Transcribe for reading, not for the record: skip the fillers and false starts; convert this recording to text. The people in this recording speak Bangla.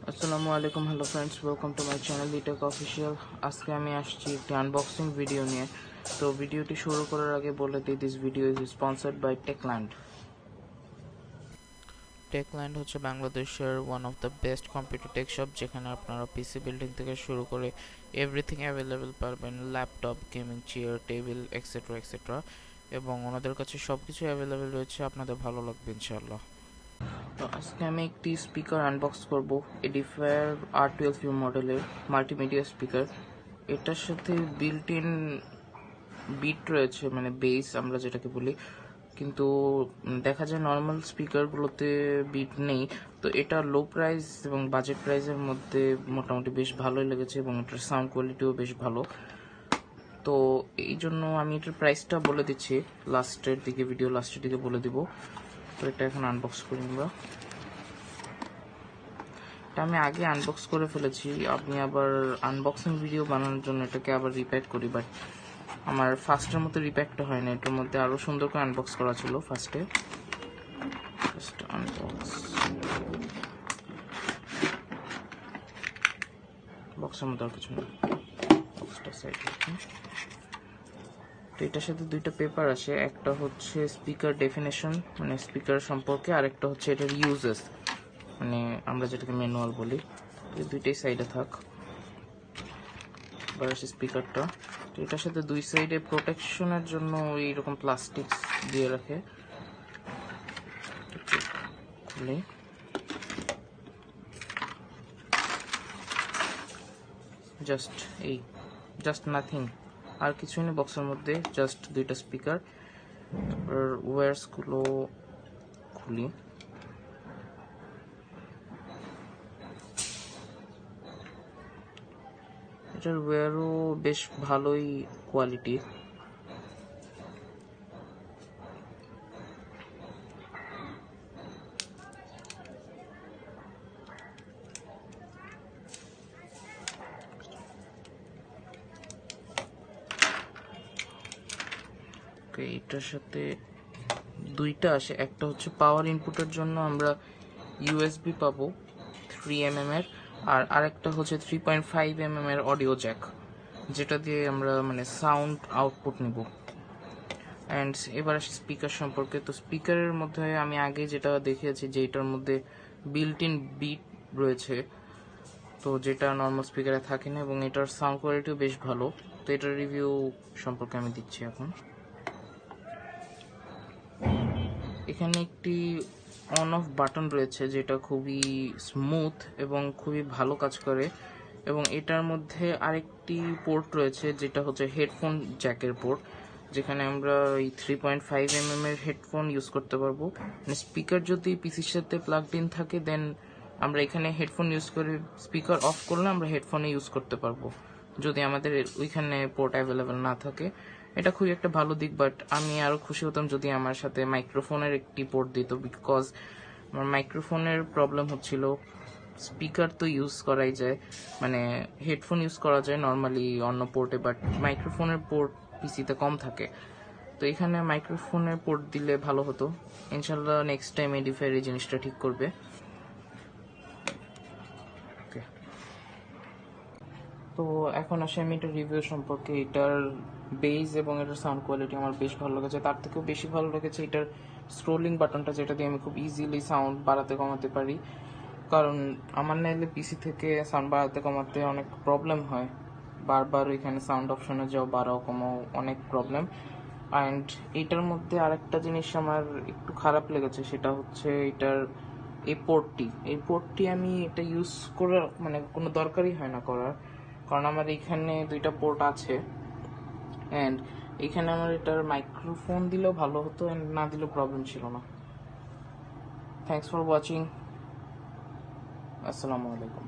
আসসালামু আলাইকুম, hello friends, welcome to my channel eTech official. আজকে আমি আসছি একটি আনবক্সিং ভিডিও নিয়ে। তো ভিডিওটি শুরু করার আগে বলে দিই, this video is sponsored by Techland. Techland হচ্ছে বাংলাদেশের one of the best computer tech shop, যেখানে আপনারা পিসি বিল্ডিং থেকে শুরু করে এভরিথিং অ্যাভেলেবেল পারবেন, laptop, gaming chair, table, etcetera etcetera, এবং ওনাদের কাছে সব কিছু অ্যাভেলেবেল রয়েছে। আপনাদের ভালো লাগবে ইনশাআল্লাহ। তো আজকে আমি একটি স্পিকার আনবক্স করব, Edifier R12u মডেলের মাল্টিমিডিয়া স্পিকার। এটার সাথে বিল্ট ইন বিট রয়েছে, মানে বেস আমরা যেটাকে বলি, কিন্তু দেখা যায় নর্মাল স্পিকারগুলোতে বিট নেই। তো এটা লো প্রাইস এবং বাজেট প্রাইসের মধ্যে মোটামুটি বেশ ভালোই লেগেছে, এবং এটার সাউন্ড কোয়ালিটিও বেশ ভালো। তো এই জন্য আমি এটার প্রাইসটা বলে দিচ্ছি ভিডিও লাস্টের দিকে বলে দিব। তো এটা এখন আনবক্স করি আমরা। এটা আমি আগে আনবক্স করে ফেলেছি, আমি আবার আনবক্সিং ভিডিও বানানোর জন্য এটাকে আবার রিপ্যাক করি, বাট আমার ফার্স্টের মতো রিপ্যাকটা হয় না। এটার মধ্যে আরও সুন্দর করে আনবক্স করা ছিল ফার্স্টে। ফার্স্ট আনবক্স, বক্সের মধ্যে আর কিছু না, বক্সটা সাইড রাখি। তো এটার সাথে দুইটা পেপার আসে, একটা হচ্ছে স্পিকার ডেফিনেশন, মানে স্পিকার সম্পর্কে, আর একটা হচ্ছে এটার ইউজেস, মানে আমরা যেটাকে ম্যানুয়াল বলি। এই দুইটাই সাইডে থাক। এবার আসে স্পিকারটা। তো এটার সাথে দুই সাইডে প্রোটেকশনের জন্য এইরকম প্লাস্টিক দিয়ে রাখে। খুলে জাস্ট নাথিং, আর কিছুই নেই বক্সের মধ্যে, জাস্ট দুইটা স্পিকার। তারপর ওয়্যারসগুলো খুলি। এটার ওয়্যারও বেশ ভালোই কোয়ালিটি। এটার সাথে দুইটা আসে, একটা হচ্ছে পাওয়ার ইনপুটের জন্য আমরা ইউএসবি পাবো 3mm এর, আর আরেকটা হচ্ছে 3.5mm এর অডিও জ্যাক, যেটা দিয়ে আমরা মানে সাউন্ড আউটপুট নিব। অ্যান্ড এবার আসি স্পিকার সম্পর্কে। তো স্পিকারের মধ্যে আমি আগে যেটা দেখিয়েছি যে এটার মধ্যে বিল্ট ইন বিট রয়েছে, তো যেটা নর্মাল স্পিকারে থাকে না, এবং এটার সাউন্ড কোয়ালিটিও বেশ ভালো। তো এটার রিভিউ সম্পর্কে আমি দিচ্ছি এখন। এখানে একটি অন অফ বাটন রয়েছে, যেটা খুবই স্মুথ এবং খুবই ভালো কাজ করে, এবং এটার মধ্যে আরেকটি পোর্ট রয়েছে, যেটা হচ্ছে হেডফোন জ্যাকের পোর্ট, যেখানে আমরা এই 3.5mm এর হেডফোন ইউজ করতে পারবো। স্পিকার যদি পিসির সাথে প্লাগড ইন থাকে, দেন আমরা এখানে হেডফোন ইউজ করে স্পিকার অফ করলে আমরা হেডফোনে ইউজ করতে পারবো, যদি আমাদের ওইখানে পোর্ট অ্যাভেলেবেল না থাকে। এটা খুবই একটা ভালো দিক, বাট আমি আরও খুশি হতাম যদি আমার সাথে মাইক্রোফোনের একটি পোর্ট দিত, বিকজ আমার মাইক্রোফোনের প্রবলেম হচ্ছিল। স্পিকার তো ইউজ করাই যায়, মানে হেডফোন ইউজ করা যায় নর্মালি অন্য পোর্টে, বাট মাইক্রোফোনের পোর্ট পিসিতে কম থাকে। তো এখানে মাইক্রোফোনের পোর্ট দিলে ভালো হতো। ইনশাল্লাহ নেক্সট টাইম এডিফায়ার এই জিনিসটা ঠিক করবে। তো এখন আসি আমি এটার রিভিউ সম্পর্কে। এটার বেস এবং এটার সাউন্ড কোয়ালিটি আমার বেশ ভালো লেগেছে। তার থেকেও বেশি ভালো লেগেছে এটার স্ক্রোলিং বাটনটা, যেটা দিয়ে আমি খুব ইজিলি সাউন্ড বাড়াতে কমাতে পারি। কারণ আমার নাইলে পিসি থেকে সাউন্ড বাড়াতে কমাতে অনেক প্রবলেম হয়, বারবার ওইখানে সাউন্ড অপশনে যাও, বাড়াও কমাও, অনেক প্রবলেম। অ্যান্ড এইটার মধ্যে আরেকটা জিনিস আমার একটু খারাপ লেগেছে, সেটা হচ্ছে এটার এই পোর্টটি আমি এটা ইউজ করার মানে কোনো দরকারই হয় না করার, কারণ আমার এখানে দুইটা পোর্ট আছে। অ্যান্ড এখানে আমার এটার মাইক্রোফোন দিলেও ভালো হতো, অ্যান্ড না দিলেও প্রবলেম ছিল না। Thanks for watching. আসসালামু আলাইকুম।